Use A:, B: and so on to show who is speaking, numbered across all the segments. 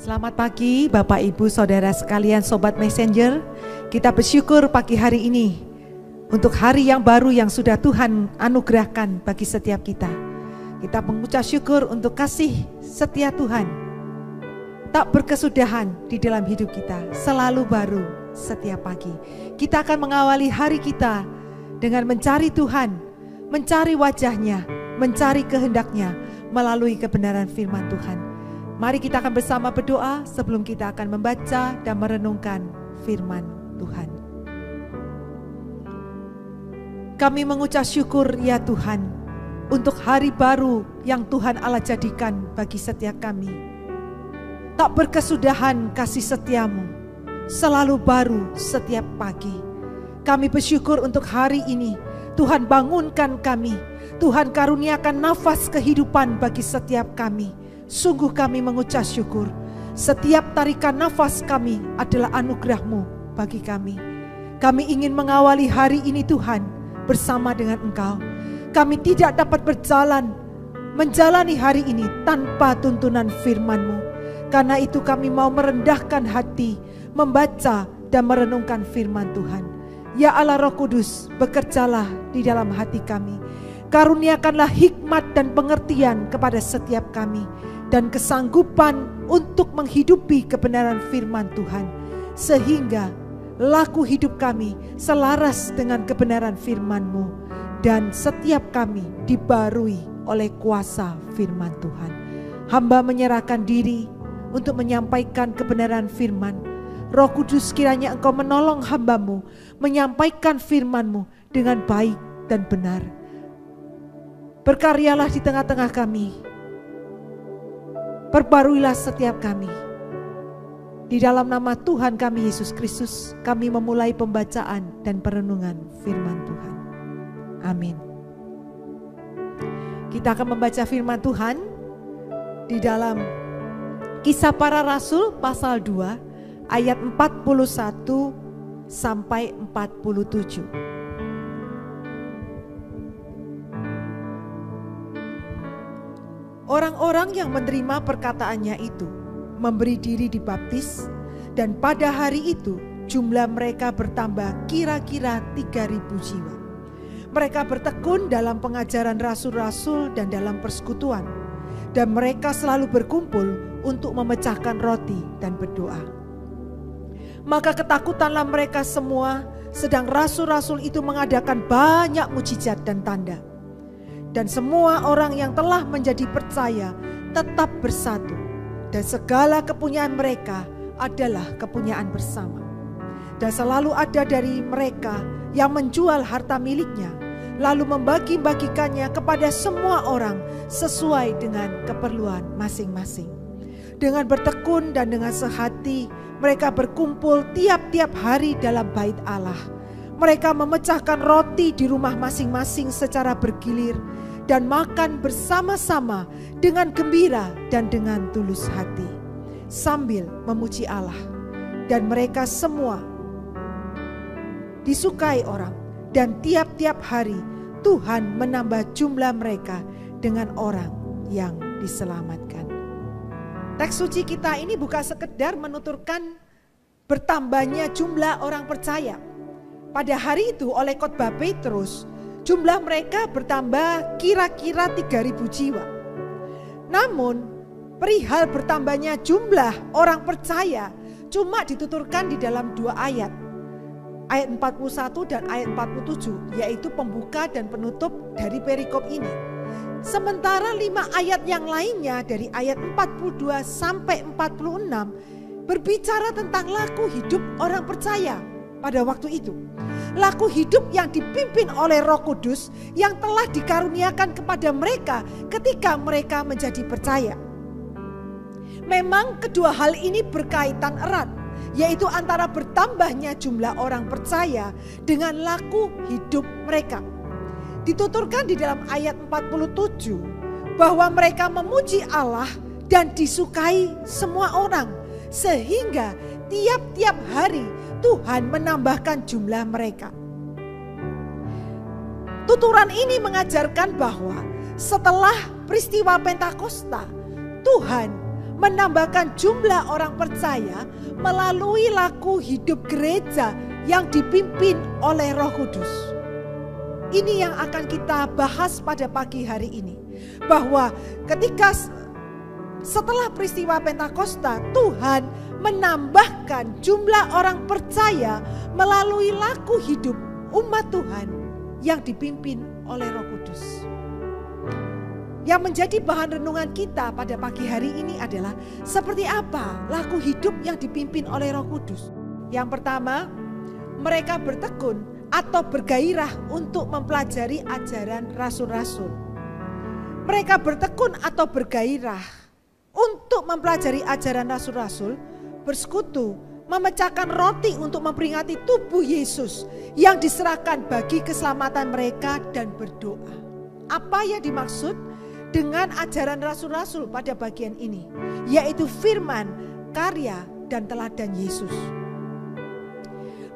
A: Selamat pagi Bapak Ibu Saudara sekalian Sobat Messenger. Kita bersyukur pagi hari ini untuk hari yang baru yang sudah Tuhan anugerahkan bagi setiap kita. Kita mengucap syukur untuk kasih setia Tuhan, tak berkesudahan di dalam hidup kita, selalu baru setiap pagi. Kita akan mengawali hari kita dengan mencari Tuhan, mencari wajah-Nya, mencari kehendak-Nya melalui kebenaran firman Tuhan. Mari kita akan bersama berdoa sebelum kita akan membaca dan merenungkan firman Tuhan. Kami mengucap syukur ya Tuhan untuk hari baru yang Tuhan Allah jadikan bagi setiap kami. Tak berkesudahan kasih setiamu, selalu baru setiap pagi. Kami bersyukur untuk hari ini. Tuhan bangunkan kami, Tuhan karuniakan nafas kehidupan bagi setiap kami. Sungguh kami mengucap syukur. Setiap tarikan nafas kami adalah anugerah-Mu bagi kami. Kami ingin mengawali hari ini Tuhan bersama dengan Engkau. Kami tidak dapat menjalani hari ini tanpa tuntunan firman-Mu. Karena itu kami mau merendahkan hati, membaca dan merenungkan firman Tuhan. Ya Allah Roh Kudus, bekerjalah di dalam hati kami. Karuniakanlah hikmat dan pengertian kepada setiap kami, dan kesanggupan untuk menghidupi kebenaran firman Tuhan, sehingga laku hidup kami selaras dengan kebenaran firman-Mu, dan setiap kami dibarui oleh kuasa firman Tuhan. Hamba menyerahkan diri untuk menyampaikan kebenaran firman. Roh Kudus, kiranya Engkau menolong hamba-Mu menyampaikan firman-Mu dengan baik dan benar. Berkaryalah di tengah-tengah kami. Perbaruilah setiap kami. Di dalam nama Tuhan kami Yesus Kristus, kami memulai pembacaan dan perenungan firman Tuhan. Amin. Kita akan membaca firman Tuhan di dalam Kisah Para Rasul pasal 2 ayat 41 sampai 47. Orang-orang yang menerima perkataannya itu memberi diri dibaptis, dan pada hari itu jumlah mereka bertambah kira-kira 3.000 jiwa. Mereka bertekun dalam pengajaran rasul-rasul dan dalam persekutuan, dan mereka selalu berkumpul untuk memecahkan roti dan berdoa. Maka ketakutanlah mereka semua, sedang rasul-rasul itu mengadakan banyak mujizat dan tanda. Dan semua orang yang telah menjadi percaya tetap bersatu, dan segala kepunyaan mereka adalah kepunyaan bersama. Dan selalu ada dari mereka yang menjual harta miliknya, lalu membagi-bagikannya kepada semua orang sesuai dengan keperluan masing-masing. Dengan bertekun dan dengan sehati mereka berkumpul tiap-tiap hari dalam bait Allah. Mereka memecahkan roti di rumah masing-masing secara bergilir, dan makan bersama-sama dengan gembira dan dengan tulus hati, sambil memuji Allah. Dan mereka semua disukai orang, dan tiap-tiap hari Tuhan menambah jumlah mereka dengan orang yang diselamatkan. Teks suci kita ini bukan sekedar menuturkan bertambahnya jumlah orang percaya. Pada hari itu oleh khotbah Petrus, jumlah mereka bertambah kira-kira 3.000 jiwa. Namun perihal bertambahnya jumlah orang percaya cuma dituturkan di dalam 2 ayat. Ayat 41 dan ayat 47, yaitu pembuka dan penutup dari perikop ini. Sementara 5 ayat yang lainnya dari ayat 42 sampai 46 berbicara tentang laku hidup orang percaya pada waktu itu. Laku hidup yang dipimpin oleh Roh Kudus yang telah dikaruniakan kepada mereka ketika mereka menjadi percaya. Memang kedua hal ini berkaitan erat, yaitu antara bertambahnya jumlah orang percaya dengan laku hidup mereka. Dituturkan di dalam ayat 47 bahwa mereka memuji Allah dan disukai semua orang, sehingga tiap-tiap hari Tuhan menambahkan jumlah mereka. Tuturan ini mengajarkan bahwa setelah peristiwa Pentakosta, Tuhan menambahkan jumlah orang percaya melalui laku hidup gereja yang dipimpin oleh Roh Kudus. Ini yang akan kita bahas pada pagi hari ini. Bahwa ketika setelah peristiwa Pentakosta, Tuhan menambahkan jumlah orang percaya melalui laku hidup umat Tuhan yang dipimpin oleh Roh Kudus. Yang menjadi bahan renungan kita pada pagi hari ini adalah seperti apa laku hidup yang dipimpin oleh Roh Kudus. Yang pertama, mereka bertekun atau bergairah untuk mempelajari ajaran rasul-rasul. Mereka bertekun atau bergairah untuk mempelajari ajaran rasul-rasul, bersekutu, memecahkan roti untuk memperingati tubuh Yesus yang diserahkan bagi keselamatan mereka dan berdoa. Apa yang dimaksud dengan ajaran rasul-rasul pada bagian ini? Yaitu firman, karya, dan teladan Yesus.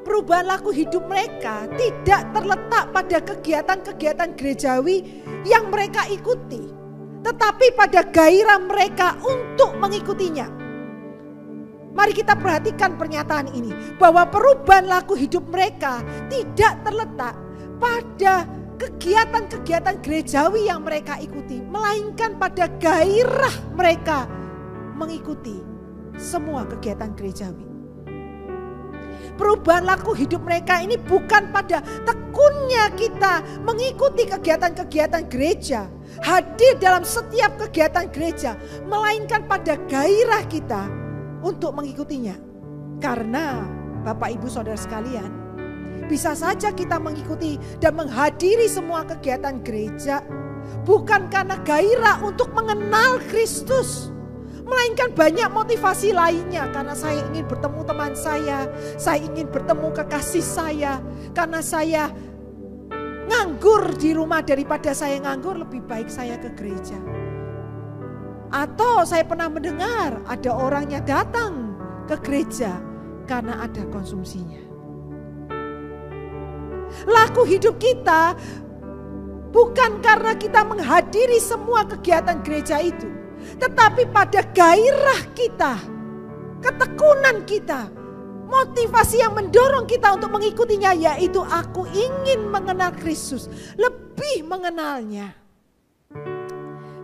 A: Perubahan laku hidup mereka tidak terletak pada kegiatan-kegiatan gerejawi yang mereka ikuti, tetapi pada gairah mereka untuk mengikutinya. Mari kita perhatikan pernyataan ini, bahwa perubahan laku hidup mereka tidak terletak pada kegiatan-kegiatan gerejawi yang mereka ikuti, melainkan pada gairah mereka mengikuti semua kegiatan gerejawi. Perubahan laku hidup mereka ini bukan pada tekunnya kita mengikuti kegiatan-kegiatan gereja, hadir dalam setiap kegiatan gereja, melainkan pada gairah kita untuk mengikutinya. Karena Bapak Ibu Saudara sekalian, bisa saja kita mengikuti dan menghadiri semua kegiatan gereja bukan karena gairah untuk mengenal Kristus, melainkan banyak motivasi lainnya. Karena saya ingin bertemu teman saya ingin bertemu kekasih saya, karena saya nganggur di rumah daripada saya nganggur, lebih baik saya ke gereja. Atau saya pernah mendengar ada orangnya datang ke gereja karena ada konsumsinya. Laku hidup kita bukan karena kita menghadiri semua kegiatan gereja itu, tetapi pada gairah kita, ketekunan kita, motivasi yang mendorong kita untuk mengikutinya, yaitu aku ingin mengenal Kristus, lebih mengenalnya.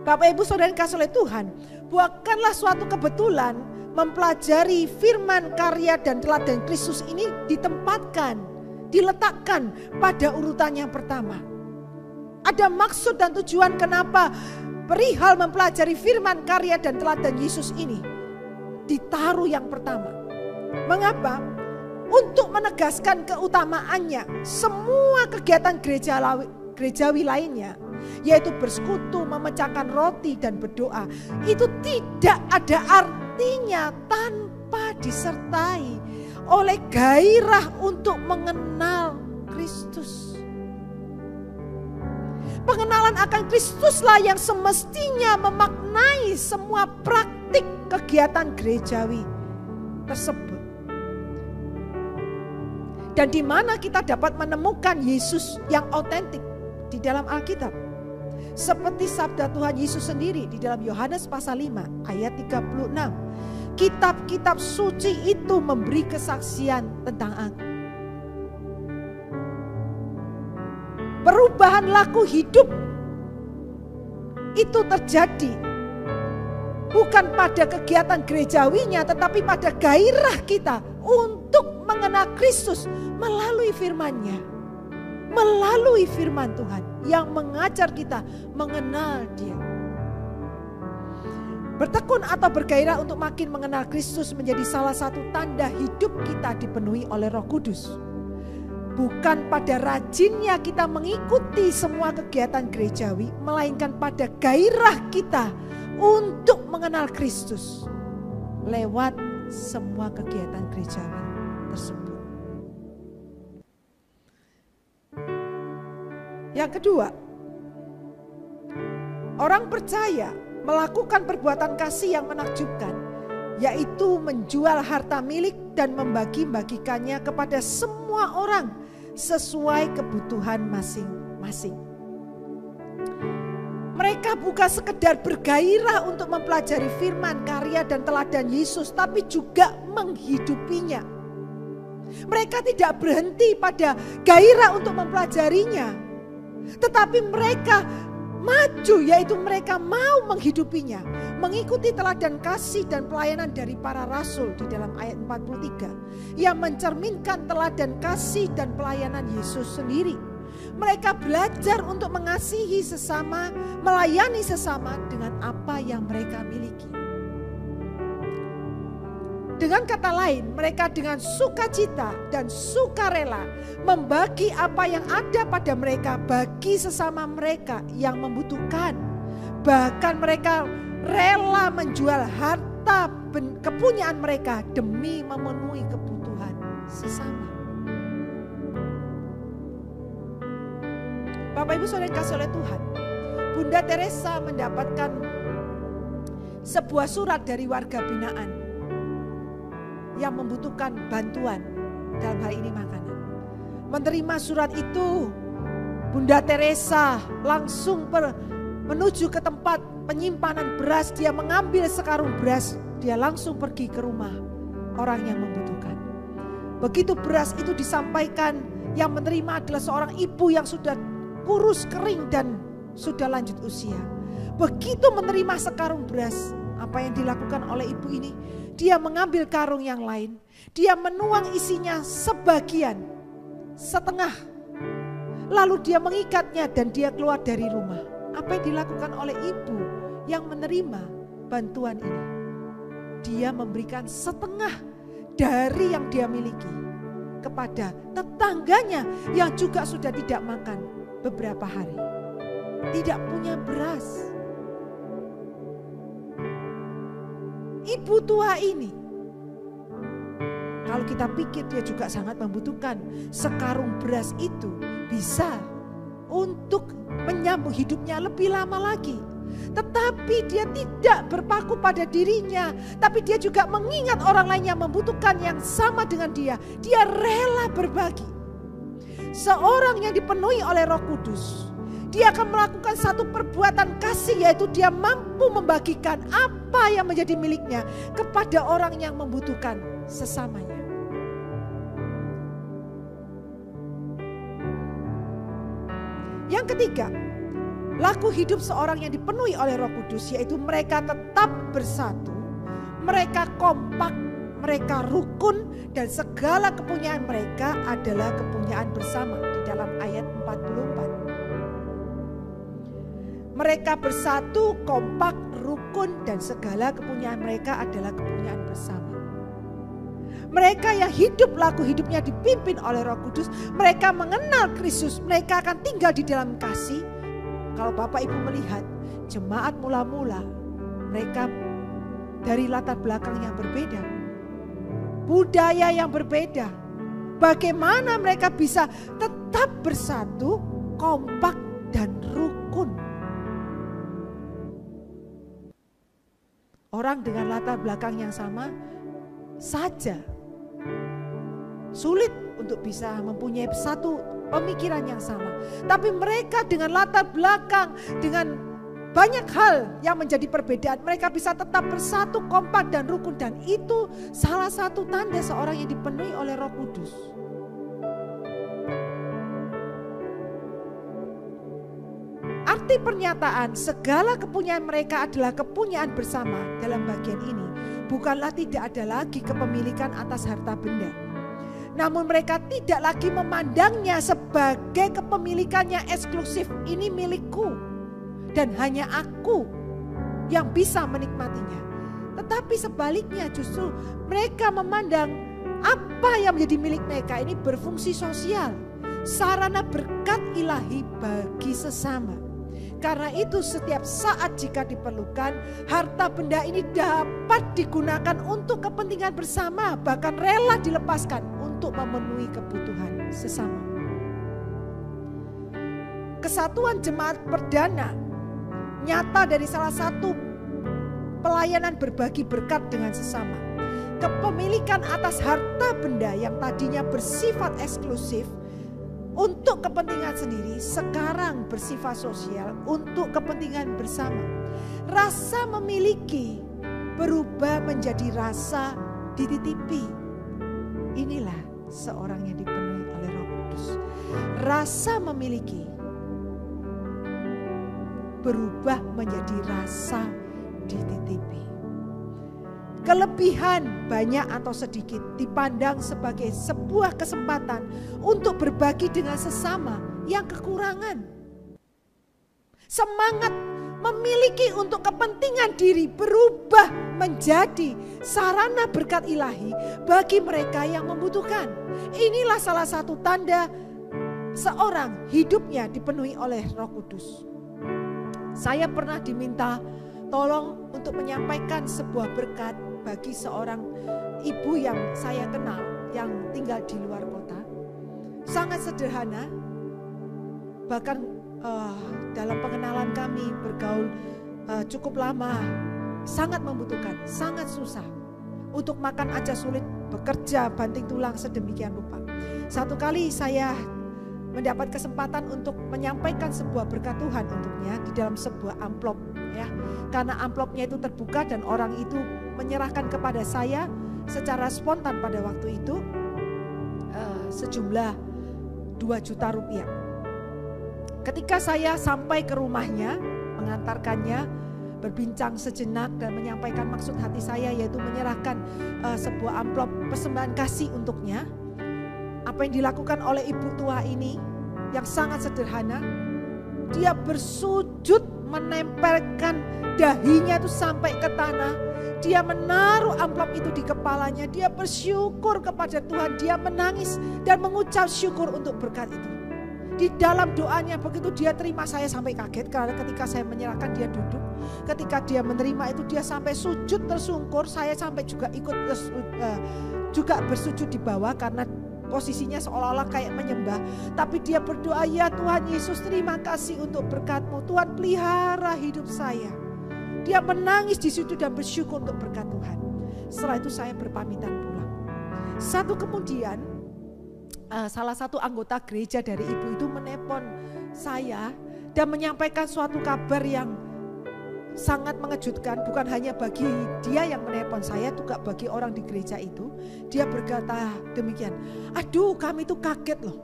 A: Bapak Ibu Saudara yang dikasihi oleh Tuhan, bukanlah suatu kebetulan mempelajari firman, karya, dan teladan Kristus ini diletakkan pada urutan yang pertama. Ada maksud dan tujuan kenapa perihal mempelajari firman, karya, dan teladan Yesus ini ditaruh yang pertama. Mengapa? Untuk menegaskan keutamaannya semua kegiatan gerejawi lainnya, yaitu bersekutu, memecahkan roti, dan berdoa. Itu tidak ada artinya tanpa disertai oleh gairah untuk mengenal Kristus. Pengenalan akan Kristuslah yang semestinya memaknai semua praktik kegiatan gerejawi tersebut. Dan di mana kita dapat menemukan Yesus yang otentik di dalam Alkitab. Seperti sabda Tuhan Yesus sendiri di dalam Yohanes pasal 5 ayat 36. Kitab-kitab suci itu memberi kesaksian tentang aku. Perubahan laku hidup itu terjadi bukan pada kegiatan gerejawinya, tetapi pada gairah kita untuk mengenal Kristus melalui firman-Nya, melalui firman Tuhan yang mengajar kita mengenal Dia. Bertekun atau bergairah untuk makin mengenal Kristus menjadi salah satu tanda hidup kita dipenuhi oleh Roh Kudus. Bukan pada rajinnya kita mengikuti semua kegiatan gerejawi, melainkan pada gairah kita untuk mengenal Kristus lewat semua kegiatan gerejawi tersebut. Yang kedua, orang percaya melakukan perbuatan kasih yang menakjubkan, yaitu menjual harta milik dan membagi-bagikannya kepada semua orang sesuai kebutuhan masing-masing. Mereka bukan sekedar bergairah untuk mempelajari firman, karya dan teladan Yesus, tapi juga menghidupinya. Mereka tidak berhenti pada gairah untuk mempelajarinya, tetapi mereka maju, yaitu mereka mau menghidupinya. Mengikuti teladan kasih dan pelayanan dari para rasul di dalam ayat 43 yang mencerminkan teladan kasih dan pelayanan Yesus sendiri. Mereka belajar untuk mengasihi sesama, melayani sesama dengan apa yang mereka miliki. Dengan kata lain, mereka dengan sukacita dan sukarela membagi apa yang ada pada mereka bagi sesama mereka yang membutuhkan. Bahkan mereka rela menjual harta kepunyaan mereka demi memenuhi kebutuhan sesama. Bapak Ibu Saudara yang dikasihi oleh Tuhan, Bunda Teresa mendapatkan sebuah surat dari warga binaan yang membutuhkan bantuan, dalam hal ini makanan. Menerima surat itu, Bunda Teresa langsung menuju ke tempat penyimpanan beras. Dia mengambil sekarung beras, dia langsung pergi ke rumah orang yang membutuhkan. Begitu beras itu disampaikan, yang menerima adalah seorang ibu yang sudah kurus, kering dan sudah lanjut usia. Begitu menerima sekarung beras, apa yang dilakukan oleh ibu ini? Dia mengambil karung yang lain, dia menuang isinya sebagian, setengah, lalu dia mengikatnya dan dia keluar dari rumah. Apa yang dilakukan oleh ibu yang menerima bantuan ini? Dia memberikan setengah dari yang dia miliki kepada tetangganya yang juga sudah tidak makan beberapa hari, tidak punya beras. Ibu tua ini, kalau kita pikir dia juga sangat membutuhkan, sekarung beras itu bisa untuk menyambung hidupnya lebih lama lagi. Tetapi dia tidak berpaku pada dirinya, tapi dia juga mengingat orang lain yang membutuhkan yang sama dengan dia. Dia rela berbagi. Seorang yang dipenuhi oleh Roh Kudus, dia akan melakukan satu perbuatan kasih, yaitu dia mampu membagikan apa yang menjadi miliknya kepada orang yang membutuhkan sesamanya. Yang ketiga, laku hidup seorang yang dipenuhi oleh Roh Kudus, yaitu mereka tetap bersatu, mereka kompak, mereka rukun, dan segala kepunyaan mereka adalah kepunyaan bersama di dalam ayat 44. Mereka bersatu, kompak, rukun, dan segala kepunyaan mereka adalah kepunyaan bersama. Mereka yang hidup laku hidupnya dipimpin oleh Roh Kudus, mereka mengenal Kristus, mereka akan tinggal di dalam kasih. Kalau Bapak Ibu melihat jemaat mula-mula, mereka dari latar belakang yang berbeda, budaya yang berbeda, bagaimana mereka bisa tetap bersatu, kompak, dan rukun. Orang dengan latar belakang yang sama saja sulit untuk bisa mempunyai satu pemikiran yang sama. Tapi mereka dengan latar belakang, dengan banyak hal yang menjadi perbedaan, mereka bisa tetap bersatu, kompak, dan rukun. Dan itu salah satu tanda seorang yang dipenuhi oleh Roh Kudus. Arti pernyataan segala kepunyaan mereka adalah kepunyaan bersama dalam bagian ini bukanlah tidak ada lagi kepemilikan atas harta benda. Namun mereka tidak lagi memandangnya sebagai kepemilikannya eksklusif. Ini milikku dan hanya aku yang bisa menikmatinya. Tetapi sebaliknya justru mereka memandang apa yang menjadi milik mereka ini berfungsi sosial, sarana berkat ilahi bagi sesama. Karena itu setiap saat jika diperlukan, harta benda ini dapat digunakan untuk kepentingan bersama, bahkan rela dilepaskan untuk memenuhi kebutuhan sesama. Kesatuan jemaat perdana nyata dari salah satu pelayanan berbagi berkat dengan sesama. Kepemilikan atas harta benda yang tadinya bersifat eksklusif untuk kepentingan sendiri, sekarang bersifat sosial untuk kepentingan bersama. Rasa memiliki berubah menjadi rasa dititipi. Inilah seorang yang dipenuhi oleh Roh Kudus. Rasa memiliki berubah menjadi rasa dititipi. Kelebihan banyak atau sedikit dipandang sebagai sebuah kesempatan untuk berbagi dengan sesama yang kekurangan. Semangat memiliki untuk kepentingan diri berubah menjadi sarana berkat ilahi bagi mereka yang membutuhkan. Inilah salah satu tanda seorang hidupnya dipenuhi oleh Roh Kudus. Saya pernah diminta tolong untuk menyampaikan sebuah berkat bagi seorang ibu yang saya kenal yang tinggal di luar kota. Sangat sederhana, bahkan dalam pengenalan kami bergaul cukup lama, sangat membutuhkan, sangat susah. Untuk makan aja sulit, bekerja banting tulang sedemikian rupa. Satu kali saya mendapat kesempatan untuk menyampaikan sebuah berkat Tuhan untuknya di dalam sebuah amplop, ya. Karena amplopnya itu terbuka dan orang itu menyerahkan kepada saya secara spontan pada waktu itu sejumlah 2 juta rupiah. Ketika saya sampai ke rumahnya, mengantarkannya, berbincang sejenak dan menyampaikan maksud hati saya, yaitu menyerahkan sebuah amplop persembahan kasih untuknya. Apa yang dilakukan oleh ibu tua ini yang sangat sederhana, dia bersujud menempelkan dahinya itu sampai ke tanah. Dia menaruh amplop itu di kepalanya, dia bersyukur kepada Tuhan, dia menangis dan mengucap syukur untuk berkat itu. Di dalam doanya begitu dia terima, saya sampai kaget karena ketika saya menyerahkan dia duduk. Ketika dia menerima itu dia sampai sujud tersungkur, saya sampai juga ikut juga bersujud di bawah karena posisinya seolah-olah kayak menyembah. Tapi dia berdoa, ya Tuhan Yesus, terima kasih untuk berkat-Mu. Tuhan pelihara hidup saya. Dia menangis di situ dan bersyukur untuk berkat Tuhan. Setelah itu saya berpamitan pulang. Saat kemudian salah satu anggota gereja dari ibu itu menelpon saya dan menyampaikan suatu kabar yang sangat mengejutkan. Bukan hanya bagi dia yang menelpon saya, juga bagi orang di gereja itu. Dia berkata demikian, aduh kami itu kaget loh.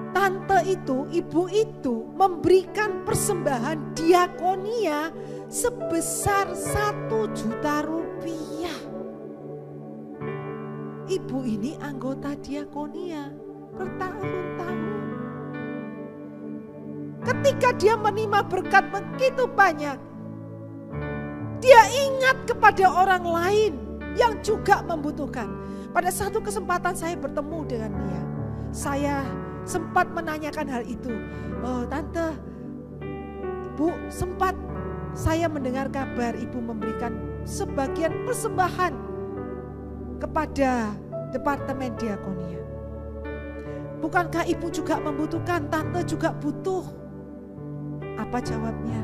A: Tante itu, ibu itu memberikan persembahan diakonia sebesar 1 juta rupiah. Ibu ini anggota diakonia bertahun-tahun. Ketika dia menerima berkat begitu banyak, dia ingat kepada orang lain yang juga membutuhkan. Pada satu kesempatan saya bertemu dengan dia. Saya sempat menanyakan hal itu. Oh tante, Bu, sempat saya mendengar kabar ibu memberikan sebagian persembahan kepada departemen diakonia. Bukankah ibu juga membutuhkan? Tante juga butuh. Apa jawabnya?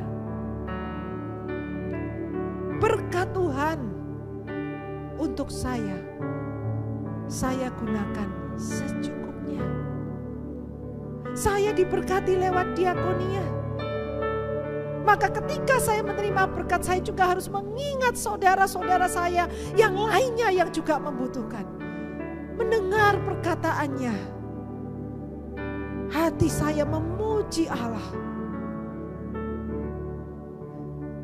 A: Berkat Tuhan untuk saya gunakan secukupnya. Saya diberkati lewat diakonia. Maka ketika saya menerima berkat, saya juga harus mengingat saudara-saudara saya yang lainnya yang juga membutuhkan. Mendengar perkataannya, hati saya memuji Allah.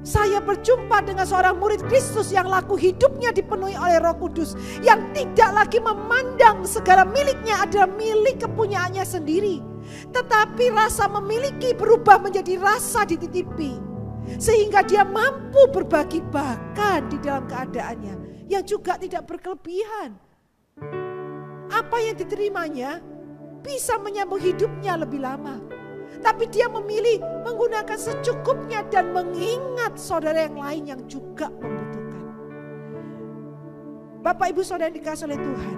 A: Saya berjumpa dengan seorang murid Kristus yang laku hidupnya dipenuhi oleh Roh Kudus, yang tidak lagi memandang segala miliknya adalah milik kepunyaannya sendiri, tetapi rasa memiliki berubah menjadi rasa dititipi, sehingga dia mampu berbagi bahkan di dalam keadaannya yang juga tidak berkelebihan. Apa yang diterimanya bisa menyambung hidupnya lebih lama. Tapi dia memilih menggunakan secukupnya dan mengingat saudara yang lain yang juga membutuhkan. Bapak Ibu Saudara yang dikasihi oleh Tuhan,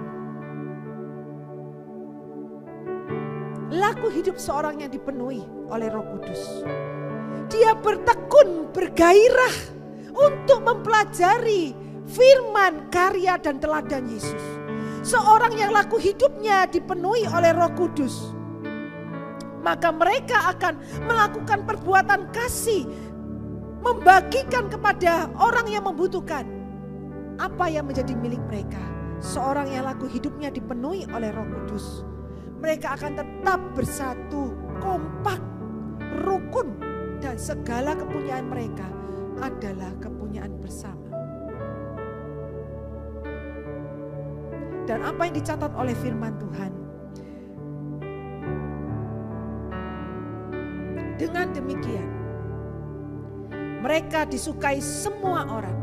A: laku hidup seorang yang dipenuhi oleh Roh Kudus, dia bertekun, bergairah untuk mempelajari firman, karya dan teladan Yesus. Seorang yang laku hidupnya dipenuhi oleh Roh Kudus, maka mereka akan melakukan perbuatan kasih, membagikan kepada orang yang membutuhkan apa yang menjadi milik mereka. Seorang yang laku hidupnya dipenuhi oleh Roh Kudus, mereka akan tetap bersatu, kompak, rukun, dan segala kepunyaan mereka adalah kepunyaan bersama. Dan apa yang dicatat oleh firman Tuhan, dengan demikian mereka disukai semua orang.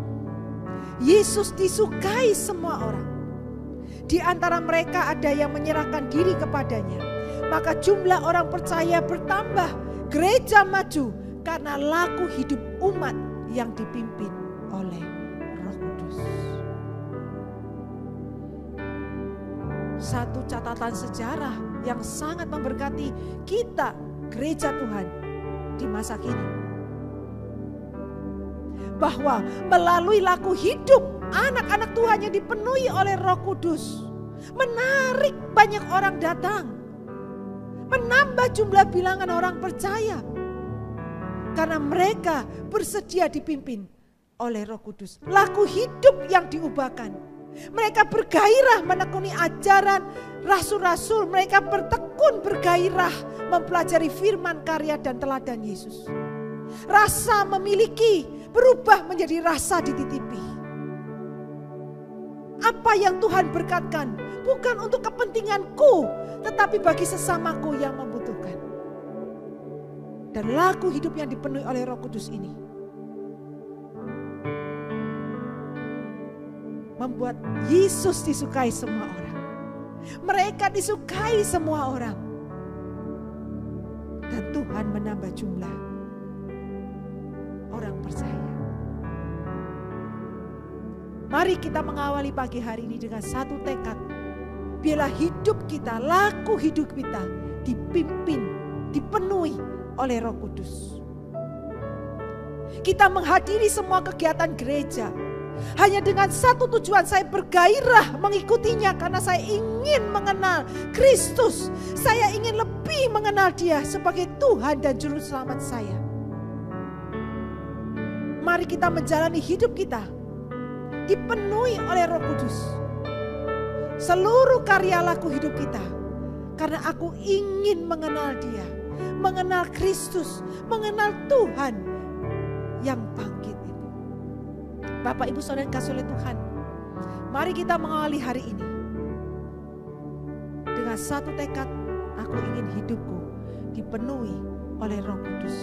A: Yesus disukai semua orang. Di antara mereka ada yang menyerahkan diri kepadanya. Maka jumlah orang percaya bertambah, gereja maju karena laku hidup umat yang dipimpin oleh Roh Kudus. Satu catatan sejarah yang sangat memberkati kita, gereja Tuhan, di masa kini. Bahwa melalui laku hidup anak-anak Tuhan yang dipenuhi oleh Roh Kudus, menarik banyak orang datang, menambah jumlah bilangan orang percaya. Karena mereka bersedia dipimpin oleh Roh Kudus. Laku hidup yang diubahkan. Mereka bergairah menekuni ajaran rasul-rasul. Mereka bertekun bergairah mempelajari firman, karya, dan teladan Yesus. Rasa memiliki berubah menjadi rasa dititipi. Apa yang Tuhan berkatkan bukan untuk kepentinganku, tetapi bagi sesamaku yang membutuhkan. Dan laku hidup yang dipenuhi oleh Roh Kudus ini membuat Yesus disukai semua orang. Mereka disukai semua orang. Dan Tuhan menambah jumlah orang percaya. Mari kita mengawali pagi hari ini dengan satu tekad. Biarlah hidup kita, laku hidup kita dipimpin, dipenuhi oleh Roh Kudus. Kita menghadiri semua kegiatan gereja hanya dengan satu tujuan, saya bergairah mengikutinya karena saya ingin mengenal Kristus. Saya ingin lebih mengenal Dia sebagai Tuhan dan Juru Selamat saya. Mari kita menjalani hidup kita dipenuhi oleh Roh Kudus. Seluruh karya laku hidup kita karena aku ingin mengenal Dia, mengenal Kristus, mengenal Tuhan yang bangkit itu. Bapak, Ibu, Saudara yang kasih oleh Tuhan, mari kita mengawali hari ini dengan satu tekad. Aku ingin hidupku dipenuhi oleh Roh Kudus.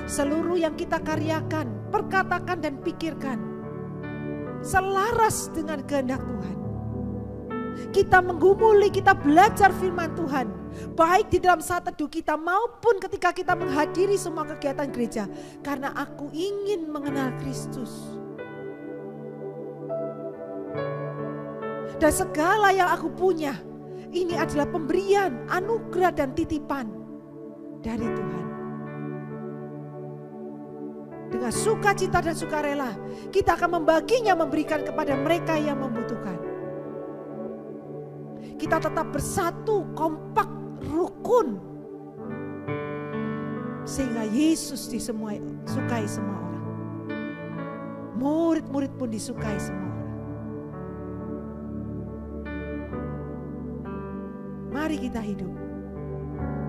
A: Seluruh yang kita karyakan, perkatakan dan pikirkan selaras dengan kehendak Tuhan. Kita menggumuli, kita belajar firman Tuhan, baik di dalam saat teduh kita maupun ketika kita menghadiri semua kegiatan gereja. Karena aku ingin mengenal Kristus. Dan segala yang aku punya, ini adalah pemberian, anugerah dan titipan dari Tuhan. Dengan sukacita dan sukarela, kita akan membaginya, memberikan kepada mereka yang membutuhkan. Kita tetap bersatu, kompak, rukun. Sehingga Yesus disukai semua orang. Murid-murid pun disukai semua orang. Mari kita hidup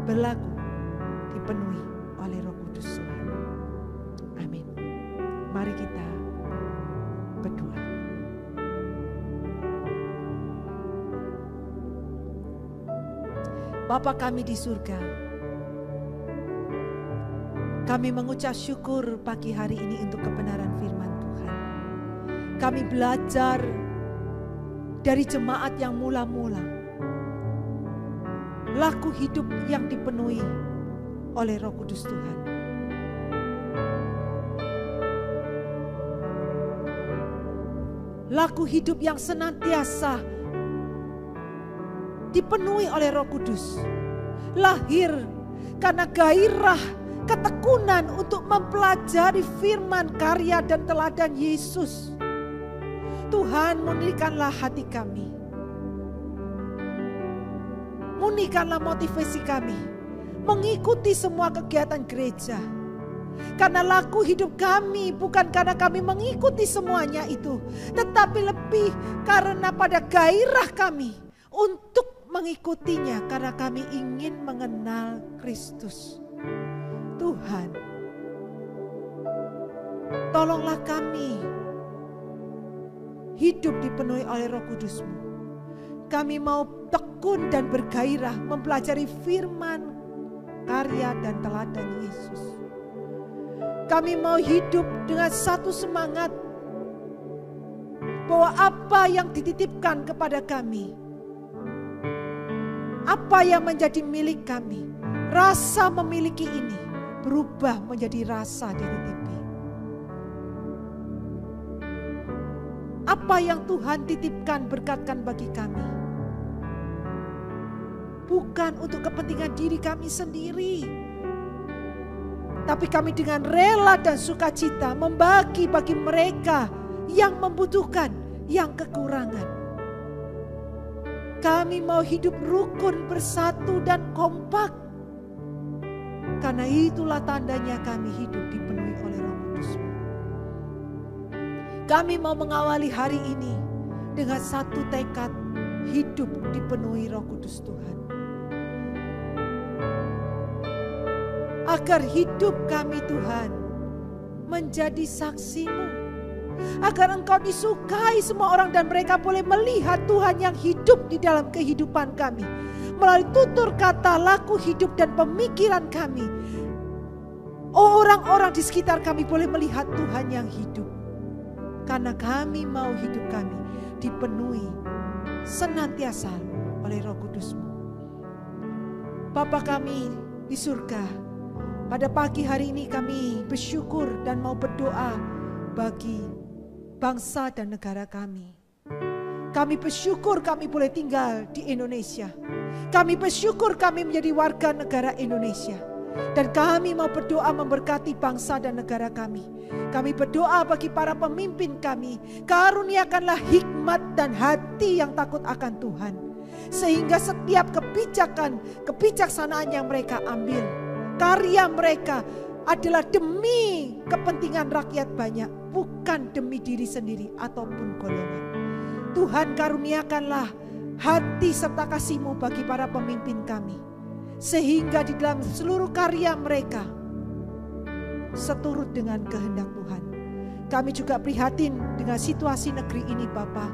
A: berlaku dipenuhi oleh Roh Kudus Tuhan. Amin. Mari kita berdoa. Bapa kami di surga, kami mengucap syukur pagi hari ini untuk kebenaran firman Tuhan. Kami belajar dari jemaat yang mula-mula, laku hidup yang dipenuhi oleh Roh Kudus Tuhan. Laku hidup yang senantiasa dipenuhi oleh Roh Kudus. Lahir karena gairah, ketekunan untuk mempelajari firman, karya dan teladan Yesus. Tuhan, murnikanlah hati kami. Murnikanlah motivasi kami mengikuti semua kegiatan gereja. Karena laku hidup kami bukan karena kami mengikuti semuanya itu, tetapi lebih karena pada gairah kami untuk mengikutinya, karena kami ingin mengenal Kristus. Tuhan, tolonglah kami hidup dipenuhi oleh Roh Kudus-Mu. Kami mau tekun dan bergairah mempelajari firman, karya dan teladan Yesus. Kami mau hidup dengan satu semangat bahwa apa yang dititipkan kepada kami, apa yang menjadi milik kami, rasa memiliki ini berubah menjadi rasa dititipi. Apa yang Tuhan titipkan, berkatkan bagi kami, bukan untuk kepentingan diri kami sendiri, tapi kami dengan rela dan sukacita membagi bagi mereka yang membutuhkan, yang kekurangan. Kami mau hidup rukun, bersatu dan kompak. Karena itulah tandanya kami hidup dipenuhi oleh Roh Kudus-Mu. Kami mau mengawali hari ini dengan satu tekad hidup dipenuhi Roh Kudus Tuhan. Agar hidup kami Tuhan menjadi saksi-Mu. Agar Engkau disukai semua orang dan mereka boleh melihat Tuhan yang hidup di dalam kehidupan kami. Melalui tutur kata, laku hidup dan pemikiran kami. Orang-orang di sekitar kami boleh melihat Tuhan yang hidup. Karena kami mau hidup kami dipenuhi senantiasa oleh Roh Kudus-Mu. Bapa kami di surga, pada pagi hari ini kami bersyukur dan mau berdoa bagi bangsa dan negara kami. Kami bersyukur kami boleh tinggal di Indonesia. Kami bersyukur kami menjadi warga negara Indonesia. Dan kami mau berdoa memberkati bangsa dan negara kami. Kami berdoa bagi para pemimpin kami. Karuniakanlah hikmat dan hati yang takut akan Tuhan. Sehingga setiap kebijaksanaan yang mereka ambil, karya mereka adalah demi kepentingan rakyat banyak, bukan demi diri sendiri ataupun golongan. Tuhan, karuniakanlah hati serta kasih-Mu bagi para pemimpin kami, sehingga di dalam seluruh karya mereka seturut dengan kehendak Tuhan. Kami juga prihatin dengan situasi negeri ini Bapa,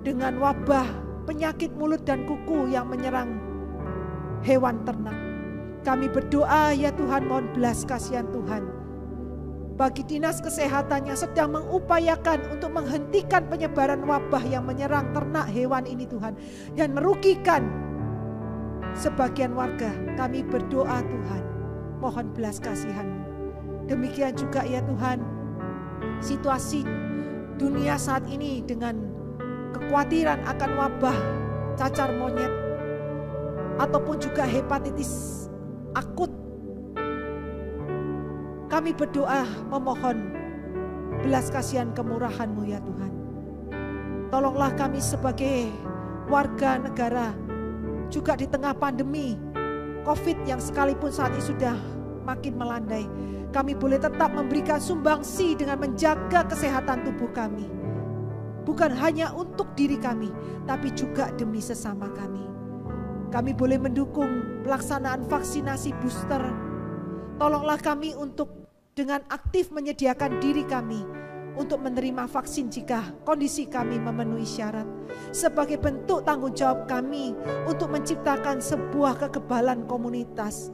A: dengan wabah penyakit mulut dan kuku yang menyerang hewan ternak. Kami berdoa ya Tuhan, mohon belas kasihan Tuhan bagi dinas kesehatan yang sedang mengupayakan untuk menghentikan penyebaran wabah yang menyerang ternak hewan ini Tuhan, dan merugikan sebagian warga. Kami berdoa Tuhan, mohon belas kasihan-Mu. Demikian juga ya Tuhan, situasi dunia saat ini dengan kekhawatiran akan wabah cacar monyet ataupun juga hepatitis akut. Kami berdoa memohon belas kasihan kemurahan-Mu ya Tuhan. Tolonglah kami sebagai warga negara juga di tengah pandemi COVID yang sekalipun saat ini sudah makin melandai, kami boleh tetap memberikan sumbangsi dengan menjaga kesehatan tubuh kami. Bukan hanya untuk diri kami, tapi juga demi sesama kami. Kami boleh mendukung pelaksanaan vaksinasi booster. Tolonglah kami untuk dengan aktif menyediakan diri kami untuk menerima vaksin jika kondisi kami memenuhi syarat. Sebagai bentuk tanggung jawab kami untuk menciptakan sebuah kekebalan komunitas.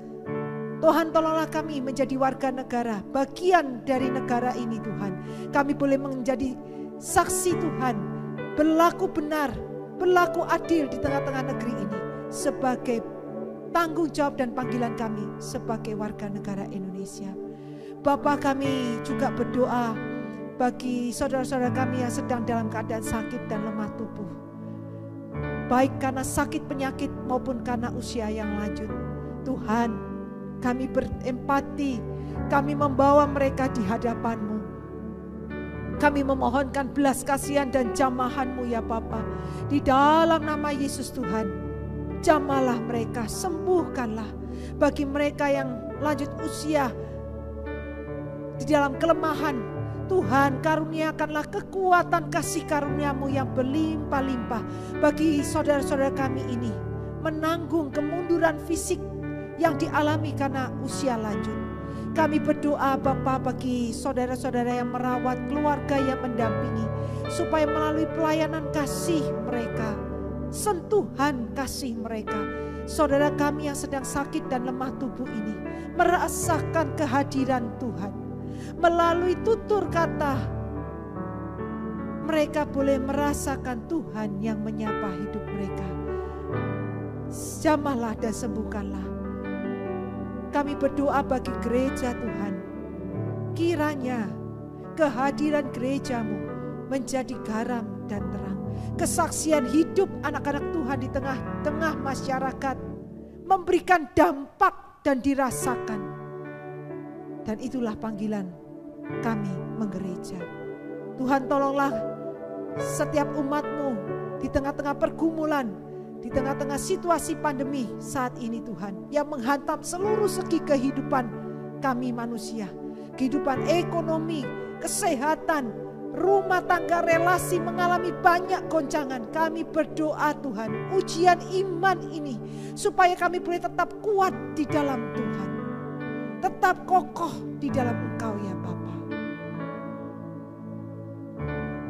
A: Tuhan, tolonglah kami menjadi warga negara, bagian dari negara ini Tuhan. Kami boleh menjadi saksi Tuhan, berlaku benar, berlaku adil di tengah-tengah negeri ini. Sebagai tanggung jawab dan panggilan kami sebagai warga negara Indonesia. Bapa, kami juga berdoa bagi saudara-saudara kami yang sedang dalam keadaan sakit dan lemah tubuh, baik karena sakit penyakit maupun karena usia yang lanjut. Tuhan, kami berempati, kami membawa mereka di hadapan-Mu. Kami memohonkan belas kasihan dan jamahan-Mu ya Bapa, di dalam nama Yesus Tuhan. Jamalah mereka, sembuhkanlah. Bagi mereka yang lanjut usia di dalam kelemahan, Tuhan karuniakanlah kekuatan kasih karunia-Mu yang berlimpah-limpah bagi saudara-saudara kami ini menanggung kemunduran fisik yang dialami karena usia lanjut. Kami berdoa Bapa bagi saudara-saudara yang merawat, keluarga yang mendampingi, supaya melalui pelayanan kasih mereka, sentuhan kasih mereka, saudara kami yang sedang sakit dan lemah tubuh ini merasakan kehadiran Tuhan. Melalui tutur kata mereka boleh merasakan Tuhan yang menyapa hidup mereka. Jamahlah dan sembuhkanlah. Kami berdoa bagi gereja Tuhan, kiranya kehadiran gereja-Mu menjadi garam dan terang. Kesaksian hidup anak-anak Tuhan di tengah-tengah masyarakat memberikan dampak dan dirasakan. Dan itulah panggilan kami menggereja. Tuhan, tolonglah setiap umat-Mu di tengah-tengah pergumulan, di tengah-tengah situasi pandemi saat ini Tuhan, yang menghantam seluruh segi kehidupan kami manusia. Kehidupan ekonomi, kesehatan, rumah tangga, relasi mengalami banyak goncangan. Kami berdoa Tuhan, ujian iman ini supaya kami boleh tetap kuat di dalam Tuhan, tetap kokoh di dalam Engkau ya Bapa.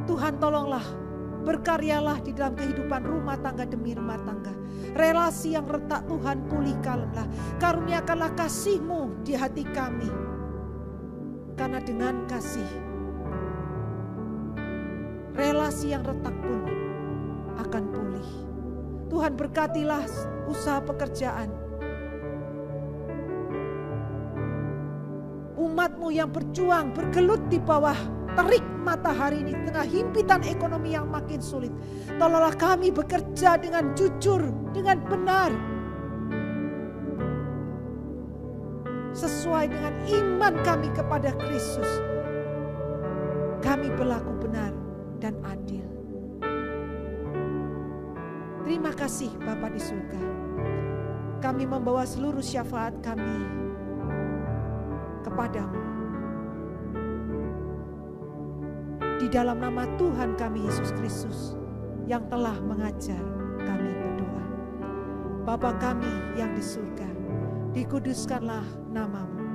A: Tuhan, tolonglah, berkaryalah di dalam kehidupan rumah tangga demi rumah tangga. Relasi yang retak Tuhan pulihkanlah. Karuniakanlah kasih-Mu di hati kami. Karena dengan kasih, relasi yang retak pun akan pulih. Tuhan, berkatilah usaha pekerjaan umat-Mu yang berjuang, bergelut di bawah terik matahari ini, tengah himpitan ekonomi yang makin sulit. Tolonglah kami bekerja dengan jujur, dengan benar, sesuai dengan iman kami kepada Kristus. Kami berlaku benar dan adil. Terima kasih Bapa di surga. Kami membawa seluruh syafaat kami kepadamu. Di dalam nama Tuhan kami Yesus Kristus yang telah mengajar kami berdoa. Bapa kami yang di surga, dikuduskanlah nama-Mu,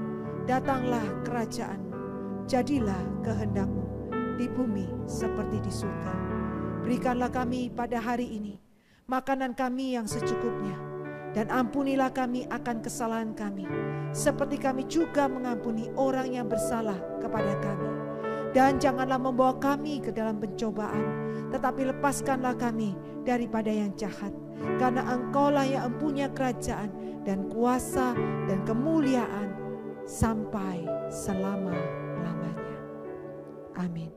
A: datanglah kerajaan-Mu, jadilah kehendak-Mu di bumi seperti di surga. Berikanlah kami pada hari ini makanan kami yang secukupnya, dan ampunilah kami akan kesalahan kami, seperti kami juga mengampuni orang yang bersalah kepada kami. Dan janganlah membawa kami ke dalam pencobaan, tetapi lepaskanlah kami daripada yang jahat. Karena Engkau-lah yang mempunyai kerajaan dan kuasa dan kemuliaan sampai selama-lamanya. Amin.